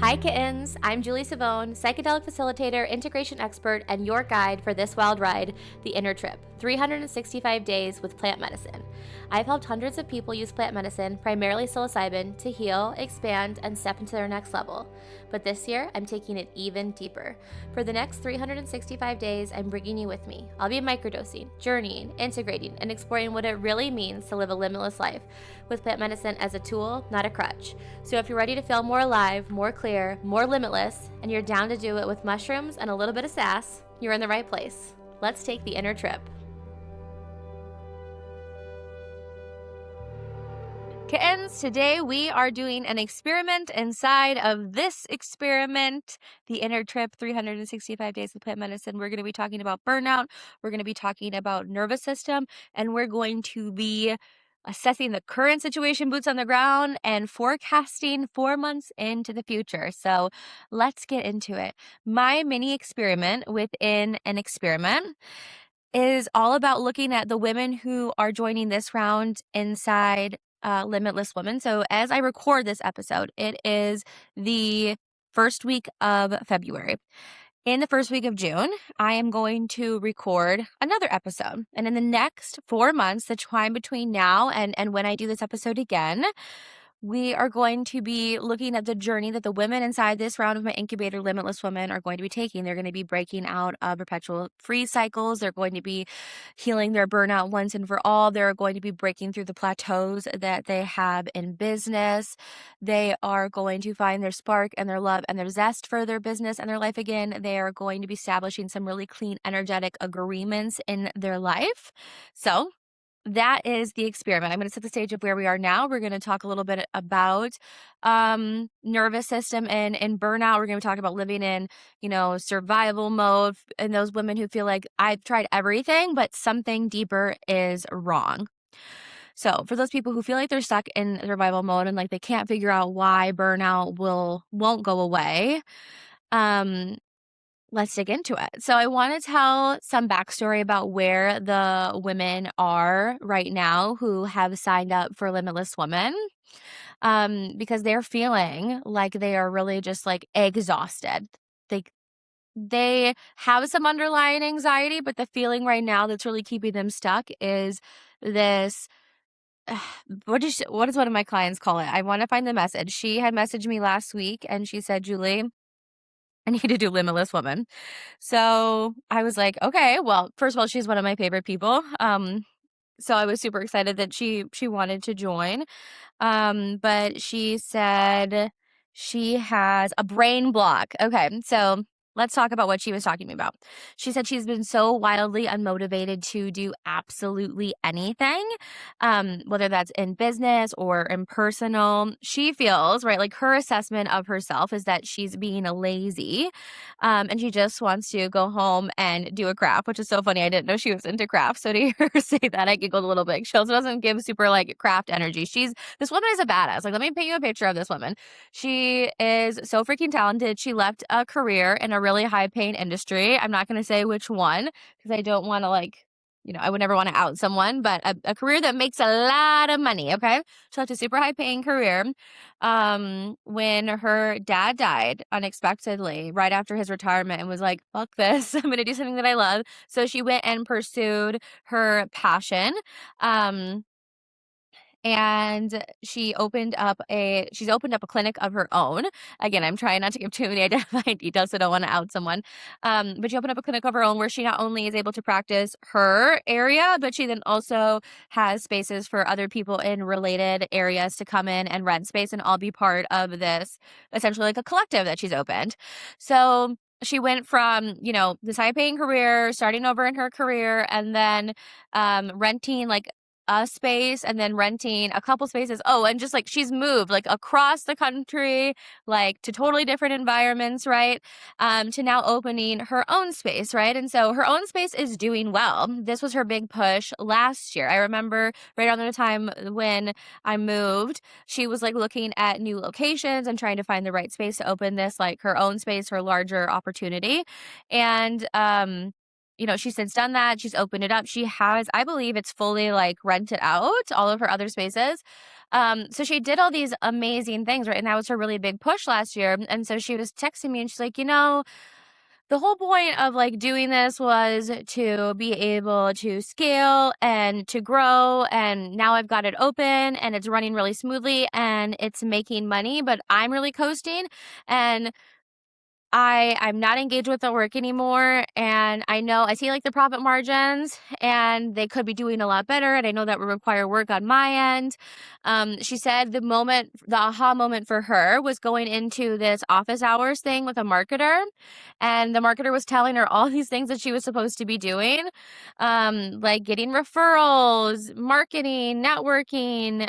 Hi kittens, I'm Julie Savone, psychedelic facilitator, integration expert, and your guide for this wild ride, the Inner Trip, 365 days with plant medicine. I've helped hundreds of people use plant medicine, primarily psilocybin, to heal, expand, and step into their next level. But this year, I'm taking it even deeper. For the next 365 days, I'm bringing you with me. I'll be microdosing, journeying, integrating, and exploring what it really means to live a limitless life, with plant medicine as a tool, not a crutch. So if you're ready to feel more alive, more clear, more limitless, and you're down to do it with mushrooms and a little bit of sass, you're in the right place. Let's take the inner trip. Kittens, today we are doing an experiment inside of this experiment, the Inner Trip, 365 Days of Plant Medicine. We're going to be talking about burnout, we're going to be talking about nervous system, and we're going to be assessing the current situation, boots on the ground, and forecasting 4 months into the future. So let's get into it. My mini experiment within an experiment is all about looking at the women who are joining this round inside Limitless Women. So as I record this episode, it is the first week of February. In the first week of June, I am going to record another episode. And in the next 4 months, the time between now and when I do this episode again, we are going to be looking at the journey that the women inside this round of my incubator, Limitless Women, are going to be taking. They're going to be breaking out of perpetual freeze cycles. They're going to be healing their burnout once and for all. They're going to be breaking through the plateaus that they have in business. They are going to find their spark and their love and their zest for their business and their life again. They are going to be establishing some really clean, energetic agreements in their life. So that is the experiment. I'm going to set the stage of where we are now. We're going to talk a little bit about nervous system and burnout. We're going to talk about living in, survival mode, and those women who feel like I've tried everything, but something deeper is wrong. So for those people who feel like they're stuck in survival mode and like they can't figure out why burnout won't go away, let's dig into it. So I want to tell some backstory about where the women are right now who have signed up for Limitless Women, because they're feeling like they are really just like exhausted. They have some underlying anxiety, but the feeling right now that's really keeping them stuck is this. What does one of my clients call it? I want to find the message. She had messaged me last week and she said, Julie, I need to do Limitless Woman. So I was like, okay, well, first of all, she's one of my favorite people. So I was super excited that she wanted to join. But she said she has a brain block. Okay, so let's talk about what she was talking about. She said she's been so wildly unmotivated to do absolutely anything, whether that's in business or in personal. She feels, right, like her assessment of herself is that she's being lazy, and she just wants to go home and do a craft, which is so funny. I didn't know she was into craft. So to hear her say that, I giggled a little bit. She also doesn't give super like craft energy. This woman is a badass. Like, let me paint you a picture of this woman. She is so freaking talented. She left a career in a really high paying industry. I'm not going to say which one because I don't want to I would never want to out someone, but a career that makes a lot of money. Okay. She left a super high paying career. When her dad died unexpectedly right after his retirement and was like, fuck this, I'm going to do something that I love. So she went and pursued her passion. And she's opened up a clinic of her own. Again, I'm trying not to give too many identifying details, so I don't want to out someone. But she opened up a clinic of her own where she not only is able to practice her area, but she then also has spaces for other people in related areas to come in and rent space and all be part of this, essentially like a collective that she's opened. So she went from, this high paying career, starting over in her career, and then renting like a space and then renting a couple spaces. Oh, and just like she's moved like across the country, like to totally different environments, right? To now opening her own space, right? And so her own space is doing well. This was her big push last year. I remember right around the time when I moved, she was like looking at new locations and trying to find the right space to open this, like her own space, her larger opportunity. And, she's since done that. She's opened it up. She has, I believe it's fully like rented out all of her other spaces. So she did all these amazing things, right? And that was her really big push last year. And so she was texting me and she's like, the whole point of like doing this was to be able to scale and to grow. And now I've got it open and it's running really smoothly and it's making money, but I'm really coasting. And I'm not engaged with the work anymore, and I see like the profit margins and they could be doing a lot better, and I know that would require work on my end. She said the aha moment for her was going into this office hours thing with a marketer, and the marketer was telling her all these things that she was supposed to be doing, like getting referrals, marketing, networking,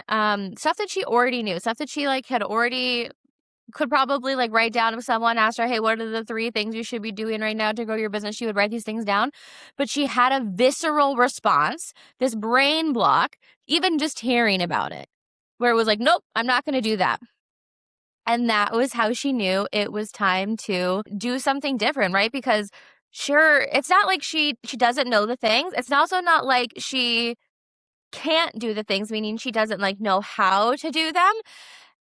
stuff that she already knew, stuff that she like had already could probably like write down. If someone asked her, hey, what are the 3 things you should be doing right now to grow your business? She would write these things down. But she had a visceral response, this brain block, even just hearing about it, where it was like, nope, I'm not going to do that. And that was how she knew it was time to do something different, right? Because sure, it's not like she doesn't know the things. It's also not like she can't do the things, meaning she doesn't like know how to do them.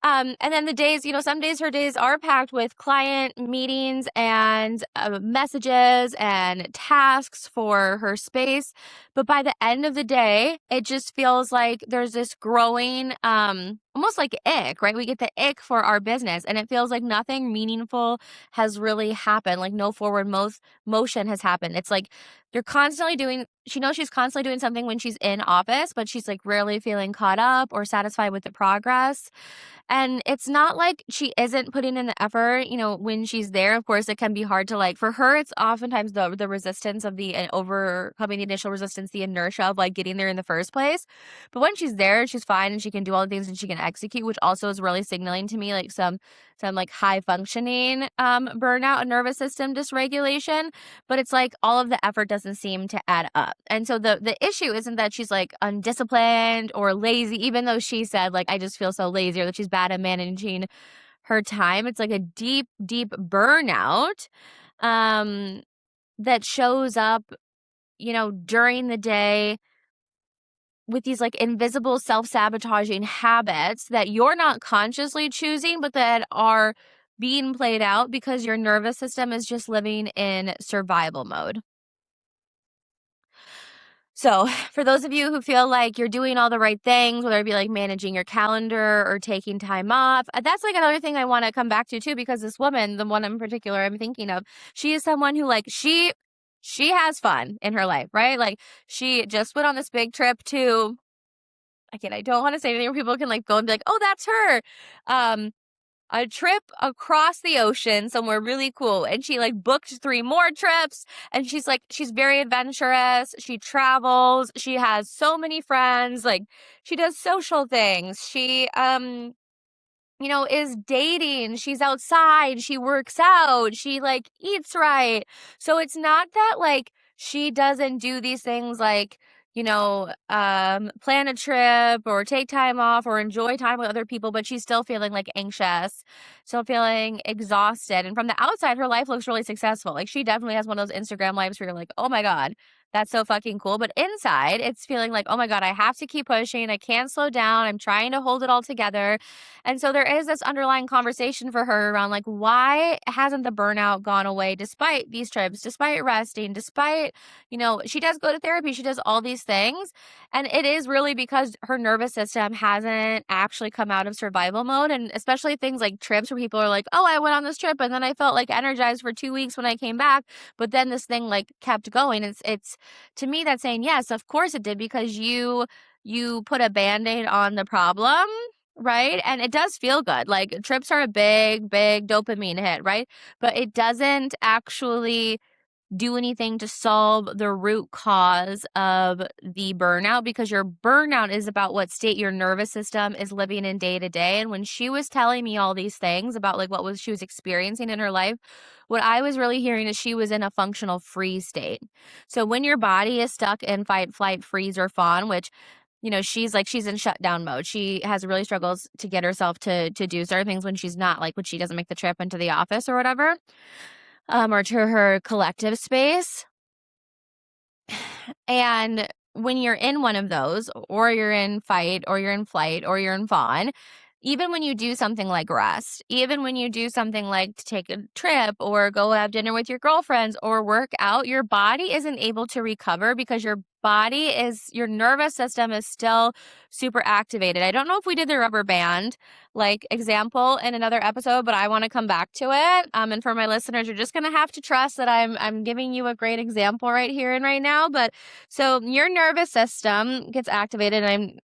And then the days, some days her days are packed with client meetings and messages and tasks for her space. But by the end of the day, it just feels like there's this growing, almost like ick, right? We get the ick for our business and it feels like nothing meaningful has really happened. Like no forward motion has happened. It's like she knows she's constantly doing something when she's in office, but she's like rarely feeling caught up or satisfied with the progress. And it's not like she isn't putting in the effort, when she's there. Of course, it can be hard to like, for her, it's oftentimes the resistance of overcoming the initial resistance, the inertia of like getting there in the first place. But when she's there, she's fine and she can do all the things and she can execute, which also is really signaling to me like some like high functioning burnout and nervous system dysregulation. But it's like all of the effort doesn't seem to add up. And so the issue isn't that she's like undisciplined or lazy, even though she said like, I just feel so lazy, or that she's bad at managing her time. It's like a deep, deep burnout that shows up, during the day with these like invisible self-sabotaging habits that you're not consciously choosing, but that are being played out because your nervous system is just living in survival mode. So for those of you who feel like you're doing all the right things, whether it be like managing your calendar or taking time off, that's like another thing I want to come back to too, because this woman, the one in particular I'm thinking of, she is someone who like, she has fun in her life, right? Like she just went on this big trip to, again, I don't want to say anything where people can like go and be like, oh, that's her. A trip across the ocean somewhere really cool. And she like booked 3 more trips. And she's very adventurous. She travels. She has so many friends. Like she does social things. She, is dating. She's outside. She works out. She like eats right. So it's not that like she doesn't do these things like, plan a trip or take time off or enjoy time with other people, but she's still feeling like anxious, still feeling exhausted. And from the outside, her life looks really successful. Like she definitely has one of those Instagram lives where you're like, oh my God, that's so fucking cool. But inside, it's feeling like, oh my God, I have to keep pushing. I can't slow down. I'm trying to hold it all together. And so there is this underlying conversation for her around like, why hasn't the burnout gone away despite these trips, despite resting, despite, she does go to therapy, she does all these things. And it is really because her nervous system hasn't actually come out of survival mode. And especially things like trips where people are like, oh, I went on this trip and then I felt like energized for 2 weeks when I came back. But then this thing like kept going. It's to me that's saying, yes, of course it did, because you put a Band-Aid on the problem. Right. And it does feel good. Like trips are a big, big dopamine hit. Right. But it doesn't actually do anything to solve the root cause of the burnout, because your burnout is about what state your nervous system is living in day to day. And when she was telling me all these things about like she was experiencing in her life, what I was really hearing is she was in a functional freeze state. So when your body is stuck in fight, flight, freeze, or fawn, which she's in shutdown mode. She has really struggles to get herself to do certain things when she's not, like when she doesn't make the trip into the office or whatever, or to her collective space. And when you're in one of those, or you're in fight, or you're in flight, or you're in fawn, even when you do something like rest, even when you do something like to take a trip or go have dinner with your girlfriends or work out, your body isn't able to recover because your nervous system is still super activated. I don't know if we did the rubber band like example in another episode, but I want to come back to it. And for my listeners, you're just going to have to trust that I'm giving you a great example right here and right now. But so your nervous system gets activated, and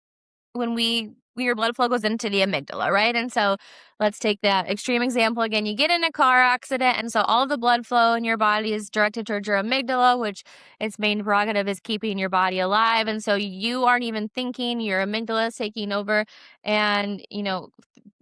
when your blood flow goes into the amygdala, right? And so let's take that extreme example again. You get in a car accident, and so all the blood flow in your body is directed towards your amygdala, which its main prerogative is keeping your body alive. And so you aren't even thinking, your amygdala is taking over, and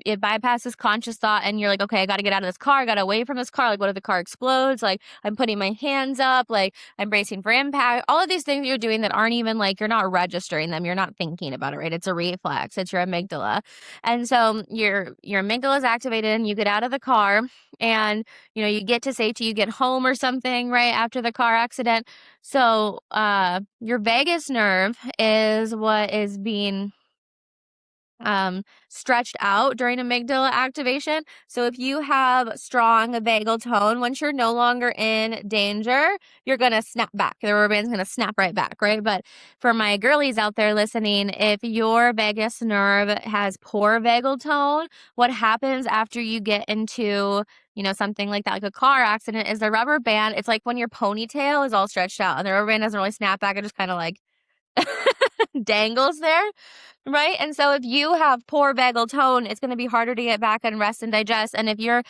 it bypasses conscious thought, and you're like, okay, I got to get out of this car. I got to away from this car. Like, what if the car explodes? Like, I'm putting my hands up, like I'm bracing for impact. All of these things you're doing that aren't even like, you're not registering them. You're not thinking about it, right? It's a reflex. It's your amygdala. And so your amygdala is activated, and you get out of the car, and you get to safety, you get home or something, right, after the car accident. So your vagus nerve is what is being stretched out during amygdala activation. So if you have strong vagal tone, once you're no longer in danger, you're going to snap back. The rubber band's going to snap right back, right? But for my girlies out there listening, if your vagus nerve has poor vagal tone, what happens after you get into something like that, like a car accident, is the rubber band, it's like when your ponytail is all stretched out and the rubber band doesn't really snap back. It just kind of like dangles there. Right? And so if you have poor vagal tone, it's going to be harder to get back and rest and digest. And if you're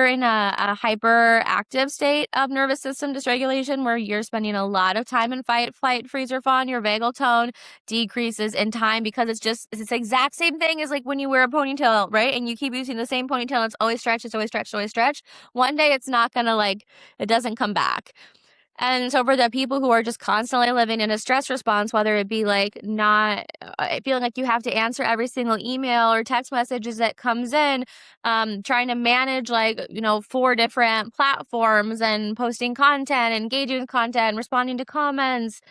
in a hyperactive state of nervous system dysregulation, where you're spending a lot of time in fight, flight, freeze, or fawn, your vagal tone decreases in time, because it's the exact same thing as like when you wear a ponytail, right? And you keep using the same ponytail, and it's always stretched, it's always stretched, always stretched. One day it's not going to it doesn't come back. And so for the people who are just constantly living in a stress response, whether it be like not feeling like you have to answer every single email or text messages that comes in, trying to manage 4 different platforms and posting content, engaging with content, responding to comments,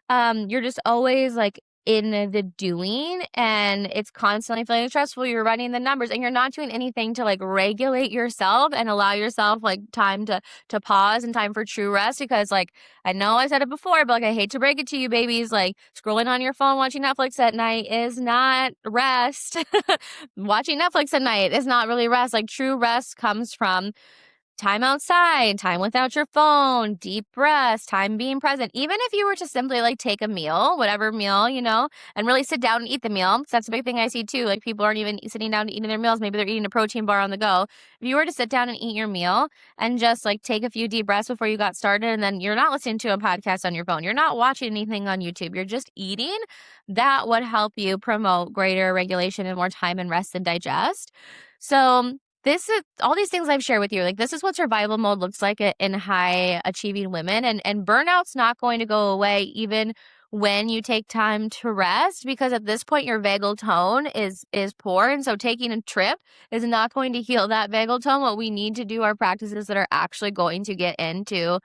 you're just always in the doing, and it's constantly feeling stressful. You're running the numbers, and you're not doing anything to regulate yourself and allow yourself time to pause and time for true rest. Because I know I said it before, but I hate to break it to you, babies, scrolling on your phone, watching Netflix at night is not rest. Watching Netflix at night is not really rest. True rest comes from time outside, time without your phone, deep breaths, time being present. Even if you were to simply take a meal, whatever meal, and really sit down and eat the meal. Because that's a big thing I see too. People aren't even sitting down to eating their meals. Maybe they're eating a protein bar on the go. If you were to sit down and eat your meal and just take a few deep breaths before you got started, and then you're not listening to a podcast on your phone, you're not watching anything on YouTube, you're just eating, that would help you promote greater regulation and more time and rest and digest. So this is all these things I've shared with you. This is what survival mode looks like in high achieving women, and burnout's not going to go away even when you take time to rest, because at this point your vagal tone is poor, and so taking a trip is not going to heal that vagal tone. What we need to do are practices that are actually going to get into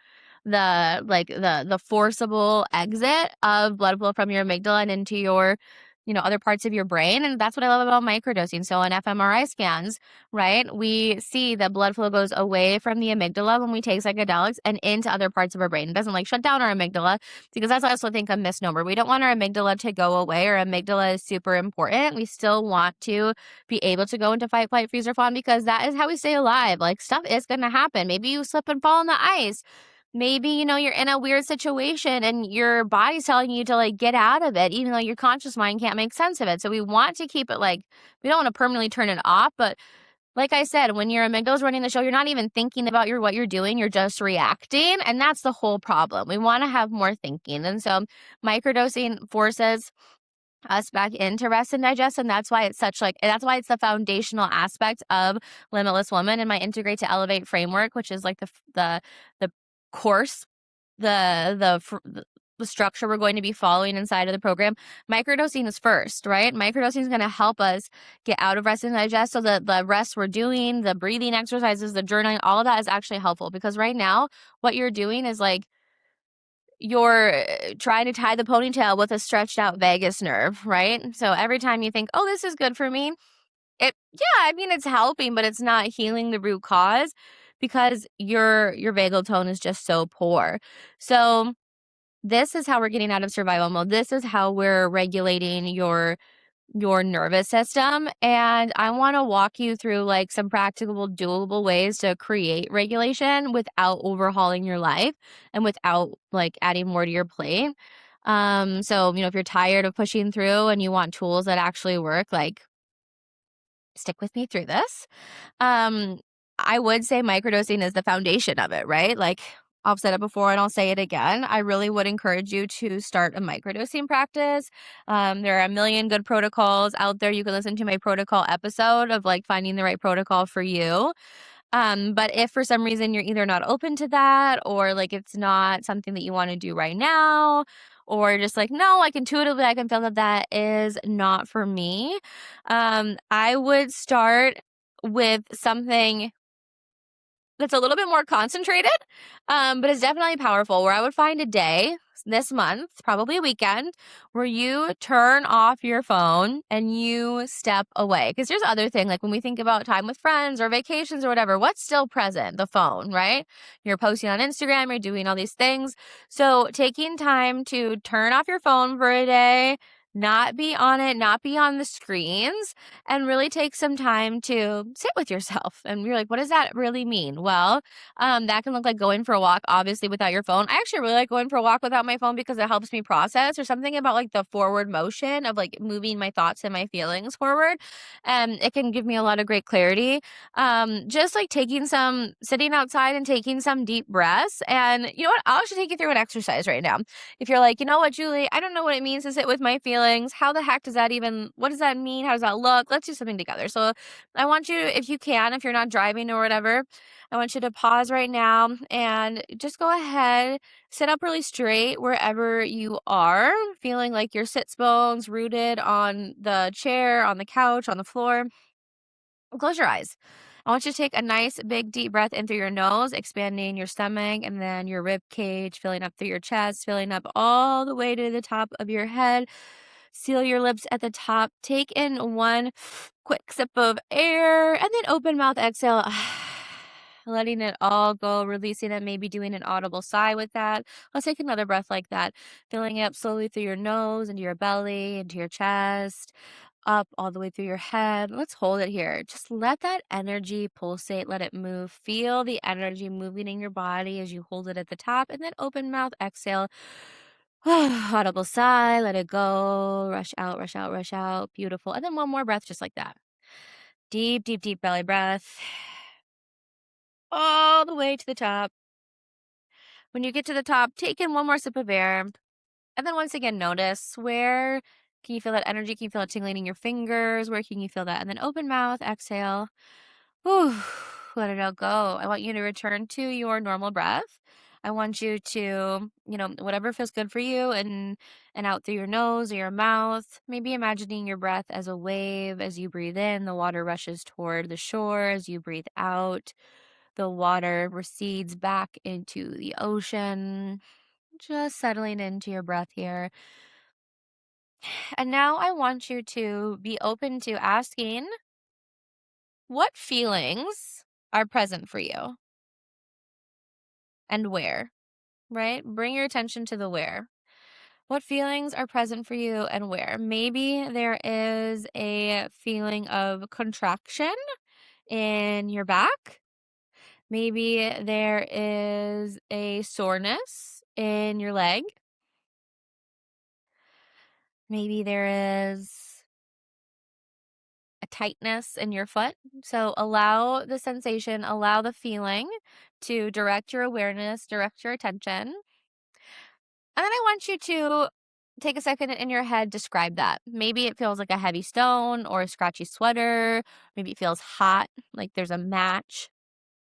the forcible exit of blood flow from your amygdala and into your other parts of your brain. And that's what I love about microdosing. So on fMRI scans, right, we see that blood flow goes away from the amygdala when we take psychedelics and into other parts of our brain. It doesn't shut down our amygdala, because that's also, I think, a misnomer. We don't want our amygdala to go away. Our amygdala is super important. We still want to be able to go into fight, flight, freeze, or fawn, because that is how we stay alive. Stuff is going to happen. Maybe you slip and fall on the ice. Maybe, you're in a weird situation and your body's telling you to get out of it, even though your conscious mind can't make sense of it. So we want to keep it we don't want to permanently turn it off. But like I said, when your amygdala's running the show, you're not even thinking about what you're doing. You're just reacting. And that's the whole problem. We want to have more thinking. And so microdosing forces us back into rest and digest, and that's why it's that's why it's the foundational aspect of Limitless Woman and my Integrate to Elevate framework, which is the course, the structure we're going to be following inside of the program. Microdosing is first, right? Microdosing is going to help us get out of rest and digest. So the rest we're doing, the breathing exercises, the journaling, all of that is actually helpful, because right now what you're doing is you're trying to tie the ponytail with a stretched out vagus nerve, right? So every time you think, oh, this is good for me, it's helping, but it's not healing the root cause because your vagal tone is just so poor. So this is how we're getting out of survival mode. This is how we're regulating your nervous system. And I want to walk you through like some practicable, doable ways to create regulation without overhauling your life and without like adding more to your plate. So, if you're tired of pushing through and you want tools that actually work, like stick with me through this. Um, I would say microdosing is the foundation of it, right? Like I've said it before and I'll say it again. I really would encourage you to start a microdosing practice. There are a million good protocols out there. You can listen to my protocol episode of like finding the right protocol for you. But if for some reason you're either not open to that or like it's not something that you want to do right now, or just like, no, like intuitively I can feel that that is not for me, I would start with something that's a little bit more concentrated, but it's definitely powerful, where I would find a day this month, probably a weekend, where you turn off your phone and you step away. Because here's the other thing, like when we think about time with friends or vacations or whatever, what's still present? The phone, right? You're posting on Instagram, you're doing all these things. So taking time to turn off your phone for a day, not be on it, not be on the screens, and really take some time to sit with yourself. And you're like, what does that really mean? Well, that can look like going for a walk, obviously, without your phone. I actually really like going for a walk without my phone because it helps me process, or something about like the forward motion of like moving my thoughts and my feelings forward. And it can give me a lot of great clarity. Just like sitting outside and taking some deep breaths. And you know what? I'll actually take you through an exercise right now. If you're like, you know what, Julie, I don't know what it means to sit with my feelings. How the heck what does that mean? How does that look? Let's do something together. So I want you, if you can, if you're not driving or whatever, I want you to pause right now and just go ahead, sit up really straight wherever you are, feeling like your sits bones rooted on the chair, on the couch, on the floor. Close your eyes. I want you to take a nice big deep breath in through your nose, expanding your stomach and then your rib cage, filling up through your chest, filling up all the way to the top of your head. Seal your lips at the top. Take in one quick sip of air and then open mouth exhale. Letting it all go, releasing it, maybe doing an audible sigh with that. Let's take another breath like that, filling it up slowly through your nose, into your belly, into your chest, up all the way through your head. Let's hold it here. Just let that energy pulsate, let it move. Feel the energy moving in your body as you hold it at the top, and then open mouth, exhale. Audible sigh, let it go. Rush out, rush out, rush out. Beautiful. And then one more breath just like that. Deep, deep, deep belly breath. All the way to the top. When you get to the top, take in one more sip of air. And then once again, notice where can you feel that energy? Can you feel it tingling in your fingers? Where can you feel that? And then open mouth, exhale. Whew, let it all go. I want you to return to your normal breath. I want you to, whatever feels good for you, and out through your nose or your mouth. Maybe imagining your breath as a wave. As you breathe in, the water rushes toward the shore. As you breathe out, the water recedes back into the ocean. Just settling into your breath here. And now I want you to be open to asking, what feelings are present for you and where, right? Bring your attention to the where. What feelings are present for you and where? Maybe there is a feeling of contraction in your back. Maybe there is a soreness in your leg. Maybe there is a tightness in your foot. So allow the sensation, allow the feeling to direct your awareness, direct your attention. And then I want you to take a second in your head, describe that. Maybe it feels like a heavy stone or a scratchy sweater. Maybe it feels hot, like there's a match,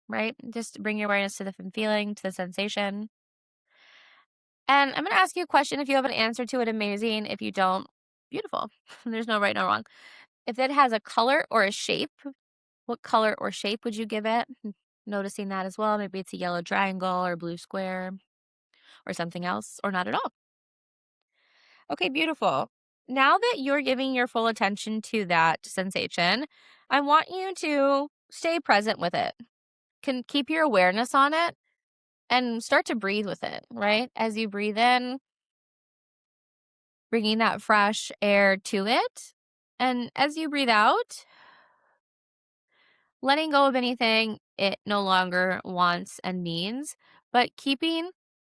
right? Just bring your awareness to the feeling, to the sensation. And I'm going to ask you a question. If you have an answer to it, amazing. If you don't, beautiful. There's no right, no wrong. If it has a color or a shape, what color or shape would you give it? Noticing that as well. Maybe it's a yellow triangle or blue square. or something else or not at all. Okay, beautiful. Now that you're giving your full attention to that sensation, I want you to stay present with it. Can keep your awareness on it and start to breathe with it, right? As you breathe in, bringing that fresh air to it. And as you breathe out, letting go of anything it no longer wants and needs, but keeping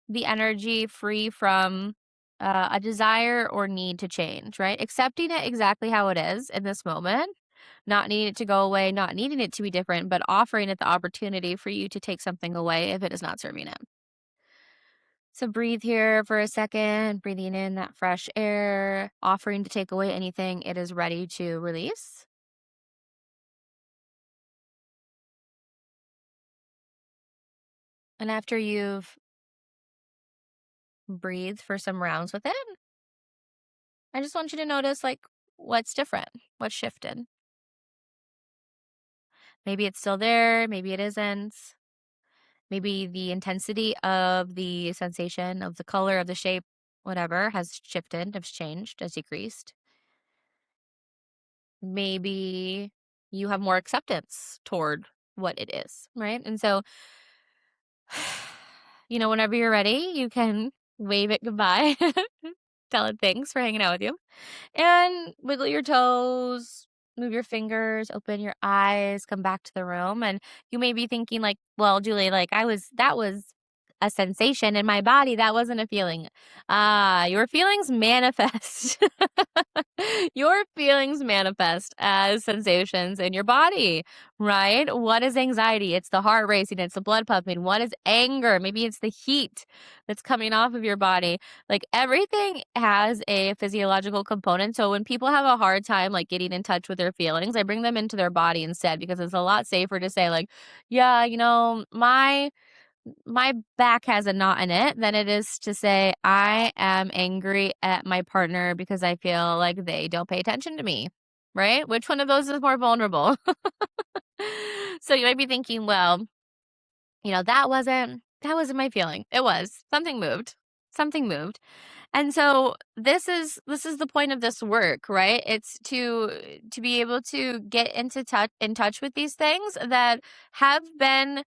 the energy free from a desire or need to change, right? Accepting it exactly how it is in this moment, not needing it to go away, not needing it to be different, but offering it the opportunity for you to take something away if it is not serving it. So breathe here for a second, breathing in that fresh air, offering to take away anything it is ready to release. And after you've breathed for some rounds with it, I just want you to notice like what's different, what's shifted. Maybe it's still there, maybe it isn't. Maybe the intensity of the sensation, of the color, of the shape, whatever, has shifted, has changed, has decreased. Maybe you have more acceptance toward what it is, right? And so, whenever you're ready, you can wave it goodbye, tell it thanks for hanging out with you, and wiggle your toes, move your fingers, open your eyes, come back to the room. And you may be thinking, like, well, Julie, like, that was a sensation in my body. That wasn't a feeling. Your feelings manifest. Your feelings manifest as sensations in your body, right? What is anxiety? It's the heart racing, it's the blood pumping. What is anger? Maybe it's the heat that's coming off of your body. Like everything has a physiological component. So when people have a hard time like getting in touch with their feelings, I bring them into their body instead because it's a lot safer to say like, yeah, my back has a knot in it than it is to say, I am angry at my partner because I feel like they don't pay attention to me, right? Which one of those is more vulnerable? So you might be thinking, well, that wasn't my feeling. It was. Something moved. Something moved. And so this is the point of this work, right? It's to be able to get in touch with these things that have been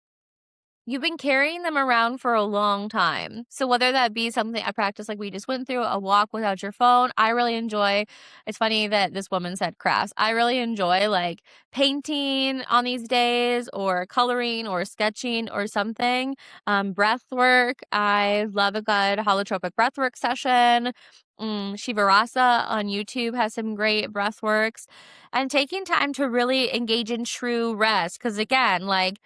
you've been carrying them around for a long time. So whether that be something a practice like we just went through, a walk without your phone, I really enjoy. It's funny that this woman said crafts. I really enjoy like painting on these days or coloring or sketching or something. Breath work. I love a good holotropic breath work session. Shivarasa on YouTube has some great breath works, and taking time to really engage in true rest. Because again, like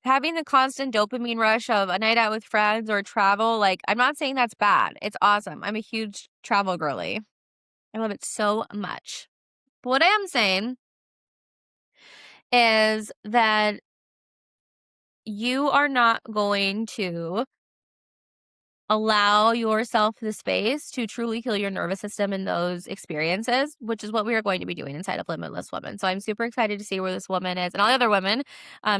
having the constant dopamine rush of a night out with friends or travel, like, I'm not saying that's bad. It's awesome. I'm a huge travel girly. I love it so much. But what I am saying is that you are not going to allow yourself the space to truly heal your nervous system in those experiences, which is what we are going to be doing inside of Limitless Woman. So I'm super excited to see where this woman is and all the other women.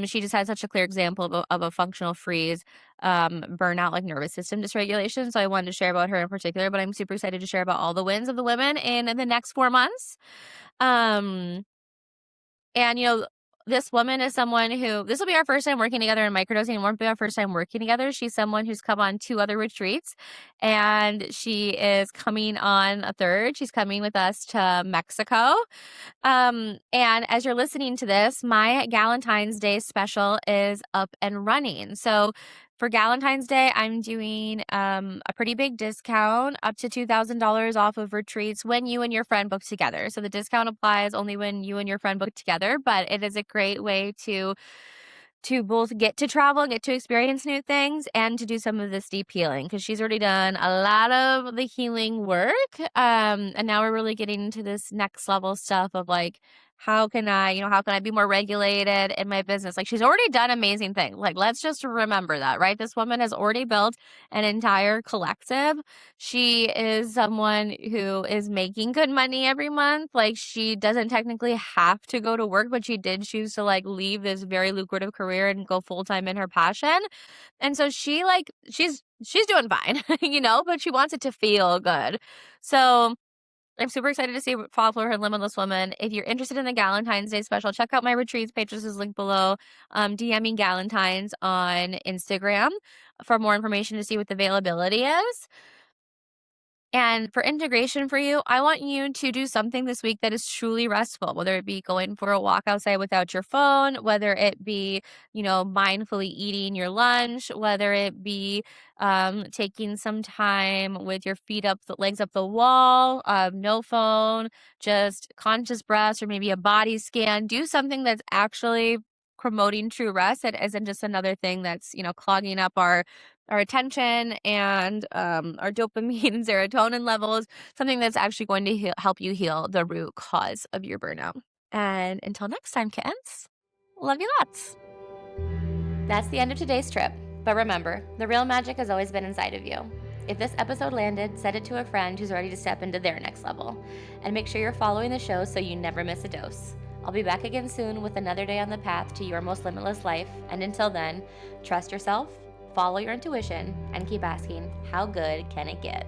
She just had such a clear example of a functional freeze, burnout, like nervous system dysregulation. So I wanted to share about her in particular, but I'm super excited to share about all the wins of the women in the next 4 months. Um, and, this woman is someone who, this will be our first time working together in microdosing. It won't be our first time working together. She's someone who's come on 2 other retreats, and she is coming on a third. She's coming with us to Mexico. And as you're listening to this, my Galentine's Day special is up and running. So for Galentine's Day, I'm doing a pretty big discount, up to $2,000 off of retreats when you and your friend book together. So the discount applies only when you and your friend book together, but it is a great way to both get to travel, get to experience new things, and to do some of this deep healing, because she's already done a lot of the healing work. And now we're really getting into this next level stuff of like how can I be more regulated in my business? Like, she's already done amazing things. Like, let's just remember that, right? This woman has already built an entire collective. She is someone who is making good money every month. Like, she doesn't technically have to go to work, but she did choose to like leave this very lucrative career and go full time in her passion. And so she's doing fine, but she wants it to feel good. So I'm super excited to see follow her Limitless Woman. If you're interested in the Galentine's Day special, check out my retreats page. This is linked below. DM me Galentine's on Instagram for more information to see what the availability is. And for integration for you, I want you to do something this week that is truly restful, whether it be going for a walk outside without your phone, whether it be, mindfully eating your lunch, whether it be taking some time with your feet up, the legs up the wall, no phone, just conscious breaths or maybe a body scan. Do something that's actually promoting true rest. It isn't just another thing that's, clogging up our attention and our dopamine and serotonin levels, something that's actually going to help you heal the root cause of your burnout. And until next time, kittens, love you lots. That's the end of today's trip. But remember, the real magic has always been inside of you. If this episode landed, send it to a friend who's ready to step into their next level. And make sure you're following the show so you never miss a dose. I'll be back again soon with another day on the path to your most limitless life. And until then, trust yourself, follow your intuition, and keep asking, how good can it get?